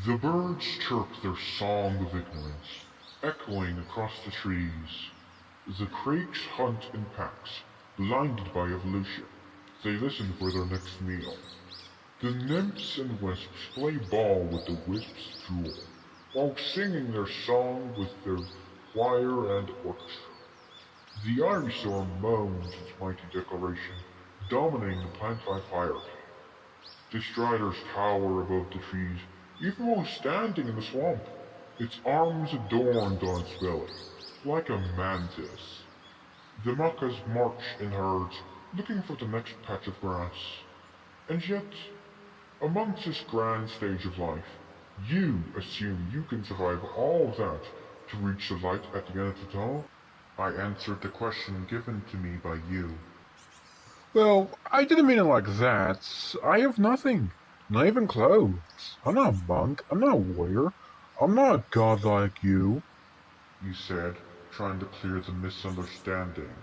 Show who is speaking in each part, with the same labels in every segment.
Speaker 1: The birds chirp their song of ignorance, echoing across the trees. The crakes hunt in packs, blinded by evolution. They listen for their next meal. The nymphs and wisps play ball with the wisps' jewel, while singing their song with their choir and orchestra. The ivysaur moans its mighty declaration, dominating the plant life hierarchy. The striders tower above the trees, even while standing in the swamp, its arms adorned on its belly, like a mantis. The maccas march in herds, looking for the next patch of grass. And yet, amongst this grand stage of life, you assume you can survive all of that to reach the light at the end of the tunnel? I answered the question given to me by you.
Speaker 2: Well, I didn't mean it like that. I have nothing. Not even clothes. I'm not a monk. I'm not a warrior. I'm not a god like you.
Speaker 1: You said, trying to clear the misunderstanding.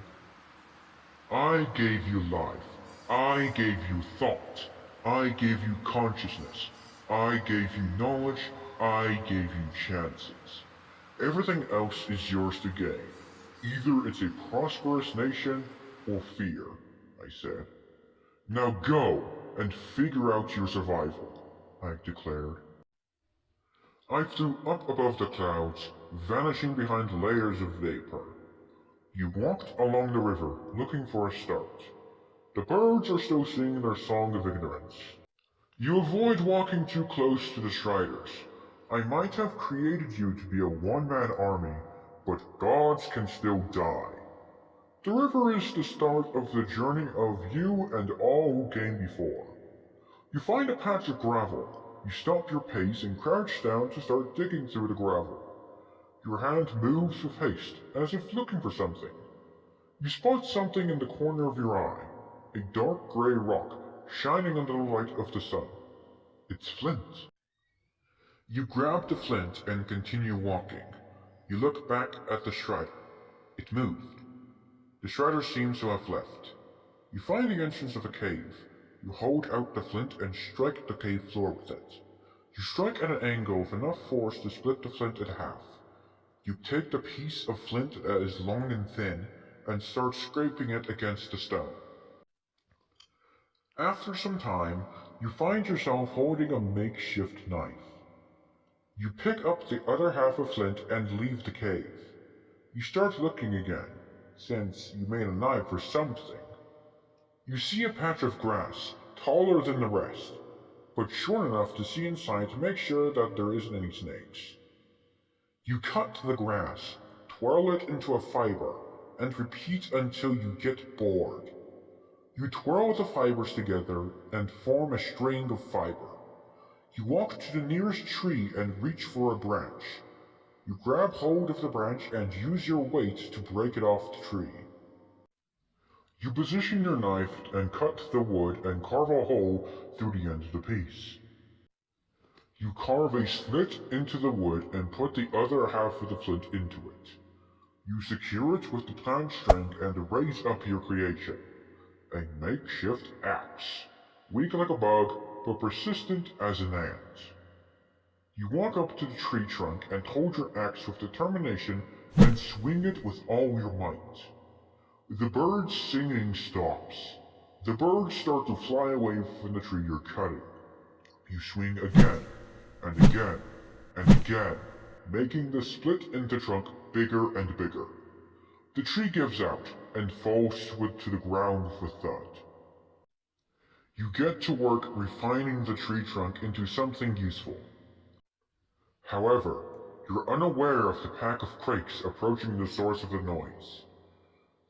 Speaker 1: I gave you life. I gave you thought. I gave you consciousness. I gave you knowledge. I gave you chances. Everything else is yours to gain. Either it's a prosperous nation or fear, I said. Now go and figure out your survival, I declared. I flew up above the clouds, vanishing behind layers of vapor. You walked along the river, looking for a start. The birds are still singing their song of ignorance. You avoid walking too close to the striders. I might have created you to be a one-man army, but gods can still die. The river is the start of the journey of you and all who came before. You find a patch of gravel. You stop your pace and crouch down to start digging through the gravel. Your hand moves with haste, as if looking for something. You spot something in the corner of your eye, a dark gray rock shining under the light of the sun. It's flint. You grab the flint and continue walking. You look back at the strider. It moved. The strider seems to have left. You find the entrance of a cave. You hold out the flint and strike the cave floor with it. You strike at an angle with enough force to split the flint in half. You take the piece of flint that is long and thin and start scraping it against the stone. After some time, you find yourself holding a makeshift knife. You pick up the other half of flint and leave the cave. You start looking again, since you made a knife for something. You see a patch of grass, taller than the rest, but short enough to see inside to make sure that there isn't any snakes. You cut the grass, twirl it into a fiber, and repeat until you get bored. You twirl the fibers together and form a string of fiber. You walk to the nearest tree and reach for a branch. You grab hold of the branch and use your weight to break it off the tree. You position your knife and cut the wood and carve a hole through the end of the piece. You carve a slit into the wood and put the other half of the flint into it. You secure it with the plant string and raise up your creation. A makeshift axe, weak like a bug, but persistent as an ant. You walk up to the tree trunk and hold your axe with determination and swing it with all your might. The bird's singing stops. The birds start to fly away from the tree you're cutting. You swing again, and again, and again, making the split in the trunk bigger and bigger. The tree gives out and falls to the ground with a thud. You get to work refining the tree trunk into something useful. However, you're unaware of the pack of crakes approaching the source of the noise.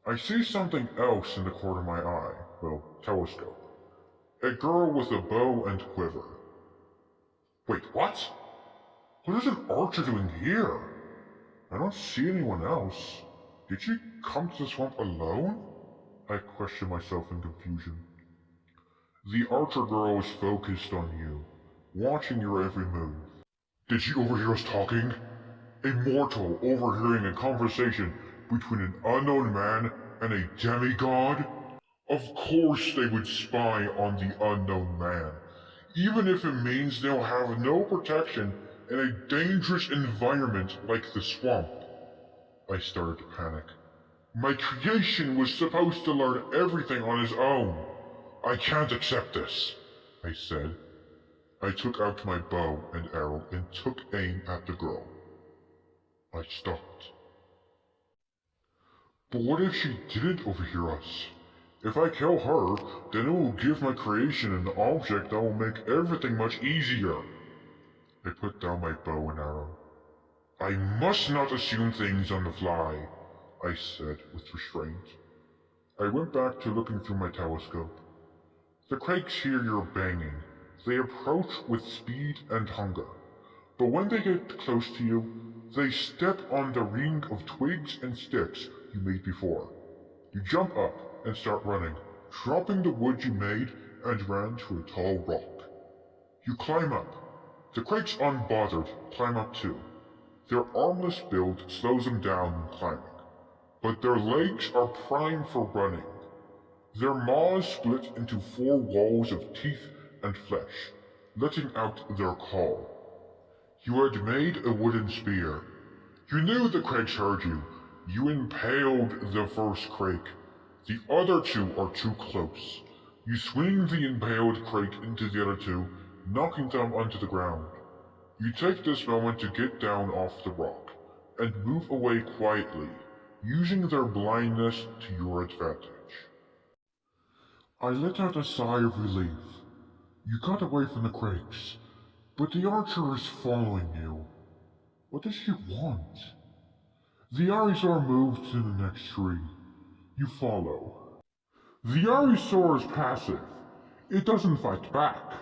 Speaker 1: I see something else in the corner of my eye, telescope. A girl with a bow and quiver. Wait, what? What is an archer doing here? I don't see anyone else. Did she come to the swamp alone? I question myself in confusion. The archer girl is focused on you, watching your every move. Did she overhear us talking? A mortal overhearing a conversation between an unknown man and a demigod? Of course they would spy on the unknown man. even if it means they'll have no protection in a dangerous environment like the swamp. I started to panic. My creation was supposed to learn everything on his own. I can't accept this, I said. I took out my bow and arrow and took aim at the girl. I stopped. But what if she didn't overhear us? If I kill her, then it will give my creation an object that will make everything much easier. I put down my bow and arrow. I must not assume things on the fly, I said with restraint. I went back to looking through my telescope. The craigs hear your banging. They approach with speed and hunger. But when they get close to you, they step on the ring of twigs and sticks you made before. You jump up and start running, dropping the wood you made and ran to a tall rock. You climb up. The craigs, unbothered, climb up too. Their armless build slows them down in climbing, but their legs are primed for running. Their maws split into 4 walls of teeth and flesh, letting out their call. You had made a wooden spear. You knew the craigs heard you. You impaled the first craig. The other 2 are too close. You swing the impaled craig into the other 2, knocking them onto the ground. You take this moment to get down off the rock, and move away quietly, using their blindness to your advantage. I let out a sigh of relief. You got away from the craigs, but the archer is following you. What does she want? The Arisaur moves to the next tree. You follow. The Arisaur is passive. It doesn't fight back,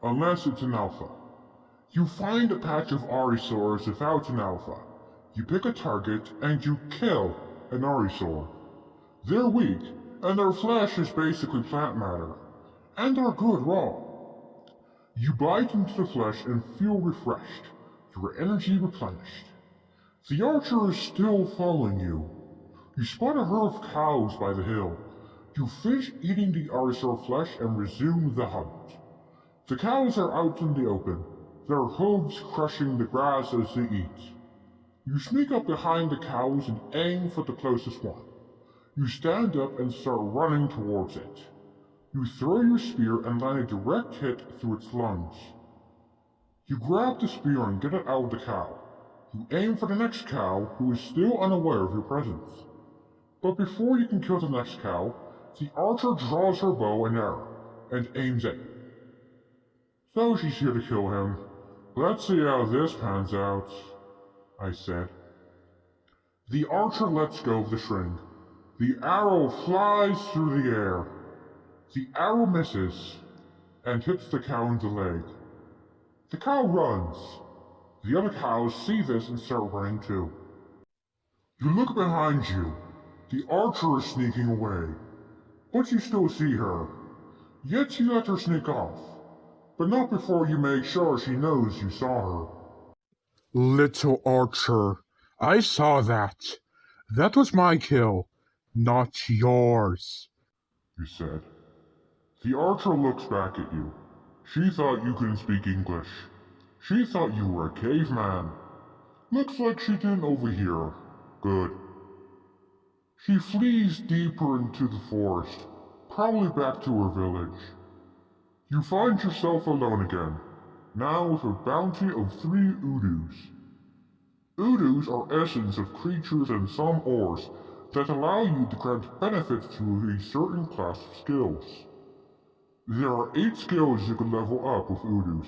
Speaker 1: unless it's an alpha. You find a patch of Arisaurs without an alpha. You pick a target and you kill an Arisaur. They're weak, and their flesh is basically plant matter, and are good raw. You bite into the flesh and feel refreshed, your energy replenished. The archer is still following you. You spot a herd of cows by the hill. You finish eating the Arisaur flesh and resume the hunt. The cows are out in the open, their hooves crushing the grass as they eat. You sneak up behind the cows and aim for the closest one. You stand up and start running towards it. You throw your spear and land a direct hit through its lungs. You grab the spear and get it out of the cow. You aim for the next cow, who is still unaware of your presence. But before you can kill the next cow, the archer draws her bow and arrow, and aims at you. So she's here to kill him. Let's see how this pans out, I said. The archer lets go of the string. The arrow flies through the air. The arrow misses, and hits the cow in the leg. The cow runs. The other cows see this and start running too. You look behind you. The archer is sneaking away, but you still see her. Yet you let her sneak off, but not before you make sure she knows you saw her.
Speaker 2: Little archer, I saw that. That was my kill, not yours,
Speaker 1: You said. The archer looks back at you. She thought you couldn't speak English. She thought you were a caveman. Looks like she didn't overhear. Good. She flees deeper into the forest, probably back to her village. You find yourself alone again, now with a bounty of 3 Udus. Udus are essence of creatures and some ores that allow you to grant benefits to a certain class of skills. There are 8 skills you can level up with Udus,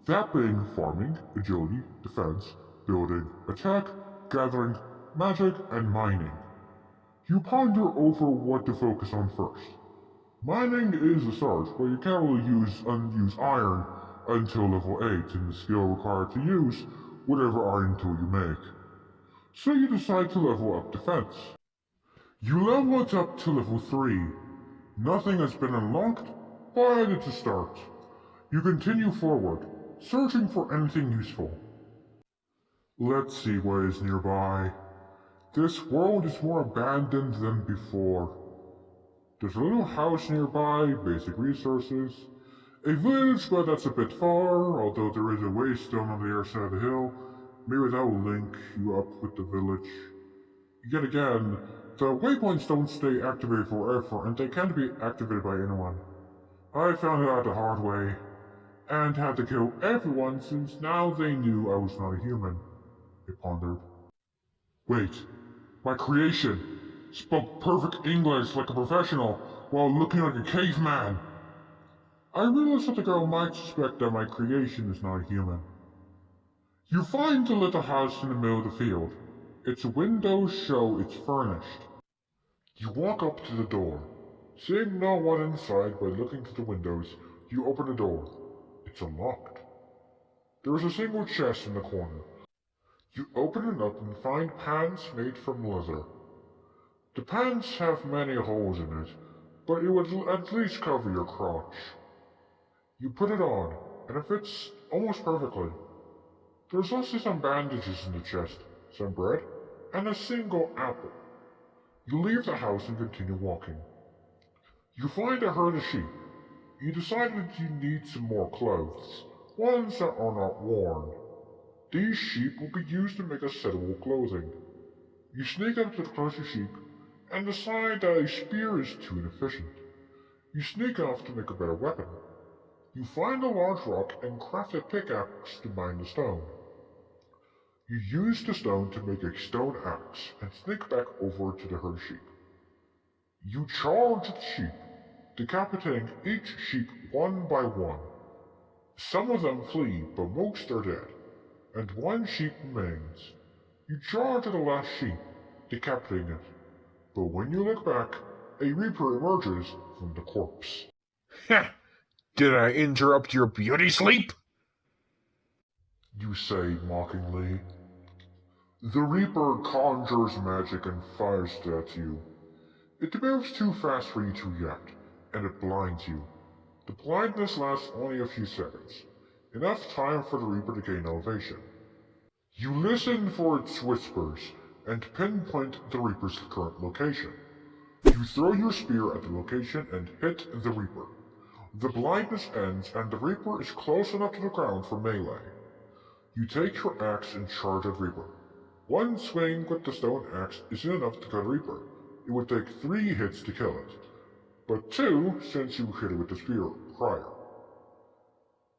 Speaker 1: that being farming, agility, defense, building, attack, gathering, magic, and mining. You ponder over what to focus on first. Mining is a start, but you can't really use unused iron until level 8 in the skill required to use whatever iron tool you make. So you decide to level up defense. You level it up to level 3. Nothing has been unlocked, but it's a start. You continue forward, searching for anything useful. Let's see what is nearby. This world is more abandoned than before. There's a little house nearby, basic resources. A village, but that's a bit far, although there is a waystone on the other side of the hill. Maybe that will link you up with the village. Yet again, the waypoints don't stay activated forever, and they can't be activated by anyone. I found it out the hard way, and had to kill everyone since now they knew I was not a human. I pondered. Wait, my creation spoke perfect English like a professional while looking like a caveman. I realized that the girl might suspect that my creation is not a human. You find the little house in the middle of the field. Its windows show it's furnished. You walk up to the door. Seeing no one inside by looking through the windows, you open the door. It's unlocked. There is a single chest in the corner. You open it up and find pants made from leather. The pants have many holes in it, but it would at least cover your crotch. You put it on, and it fits almost perfectly. There's also some bandages in the chest, some bread, and a single apple. You leave the house and continue walking. You find a herd of sheep. You decide that you need some more clothes, ones that are not worn. These sheep will be used to make a set of wool clothing. You sneak up to the closest sheep and decide that a spear is too inefficient. You sneak off to make a better weapon. You find a large rock and craft a pickaxe to mine the stone. You use the stone to make a stone axe and sneak back over to the herd of sheep. You charge the sheep, decapitating each sheep one by one. Some of them flee, but most are dead, and one sheep remains. You charge at the last sheep, decapitating it, but when you look back, a reaper emerges from the corpse.
Speaker 2: Ha! Did I interrupt your beauty sleep?
Speaker 1: You say mockingly. The reaper conjures magic and fires it at you. It moves too fast for you to react, and it blinds you. The blindness lasts only a few seconds, enough time for the reaper to gain elevation. You listen for its whispers, and pinpoint the reaper's current location. You throw your spear at the location and hit the reaper. The blindness ends, and the reaper is close enough to the ground for melee. You take your axe and charge at Reaper. One swing with the stone axe isn't enough to kill Reaper. It would take 3 hits to kill it, but 2 since you hit it with the spear prior.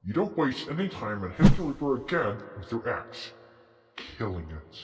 Speaker 1: You don't waste any time and hit the Reaper again with your axe, killing it.